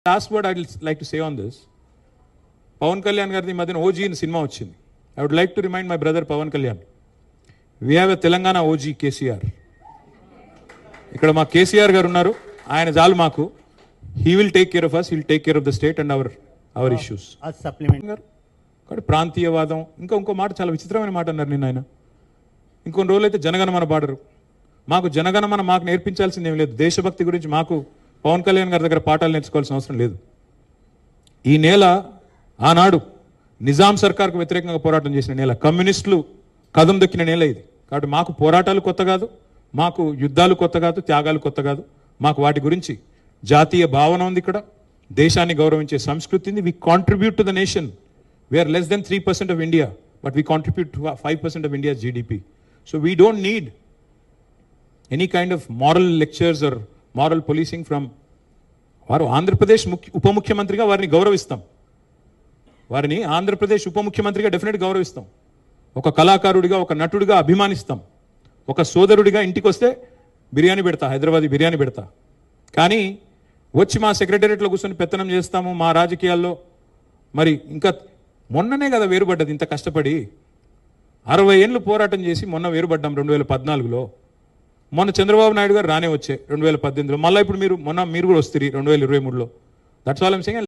Last word I like to say on this, Pavan Kalyan గారిది మధ్యన OG ఇన్ సినిమా వచ్చింది. I would like to remind my brother Pavan Kalyan, we have a Telangana OG KCR. ఇక్కడ మా కేసీఆర్ గారు ఉన్నారు, ఆయన చాలు మాకు. He will take care of us, will take care of the state and our issues. కాబట్టి ప్రాంతీయవాదం, ఇంకో మాట చాలా విచిత్రమైన మాట అన్నారు నిన్న ఆయన. ఇంకొన్ని రోజులు అయితే జనగణమన పాడరు. మాకు జనగణమన మాకు నేర్పించాల్సింది ఏం లేదు. దేశభక్తి గురించి మాకు పవన్ కళ్యాణ్ గారి దగ్గర పాఠాలు నేర్చుకోవాల్సిన అవసరం లేదు. ఈ నేల ఆనాడు నిజాం సర్కార్కు వ్యతిరేకంగా పోరాటం చేసిన నేల, కమ్యూనిస్టులు కదం దొక్కిన నేల ఇది. కాబట్టి మాకు పోరాటాలు కొత్త కాదు, మాకు యుద్ధాలు కొత్త కాదు, త్యాగాలు కొత్త కాదు. మాకు వాటి గురించి జాతీయ భావన ఉంది. ఇక్కడ దేశాన్ని గౌరవించే సంస్కృతి ఉంది. We contribute to the nation. We are less than 3% of India, but we contribute to 5% of India GDP. So we don't need any kind of moral lectures or moral policing from. వారు ఆంధ్రప్రదేశ్ ఉప ముఖ్యమంత్రిగా వారిని గౌరవిస్తాం. వారిని ఆంధ్రప్రదేశ్ ఉప ముఖ్యమంత్రిగా డెఫినెట్గా గౌరవిస్తాం. ఒక కళాకారుడిగా, ఒక నటుడిగా అభిమానిస్తాం. ఒక సోదరుడిగా ఇంటికి వస్తే బిర్యానీ పెడతా, హైదరాబాదీ బిర్యానీ పెడతా. కానీ వచ్చి మా సెక్రటేరియట్లో కూర్చొని పెత్తనం చేస్తాము మా రాజకీయాల్లో. మరి ఇంకా మొన్ననే కదా వేరుపడ్డది, ఇంత కష్టపడి 60 ఏళ్ళు పోరాటం చేసి మొన్న వేరుపడ్డాం 2014లో. మొన్న చంద్రబాబు నాయుడు గారు రానే వచ్చే 2018లో. మళ్ళీ ఇప్పుడు మీరు కూడా వస్తారు 2023లో. That's all I'm saying.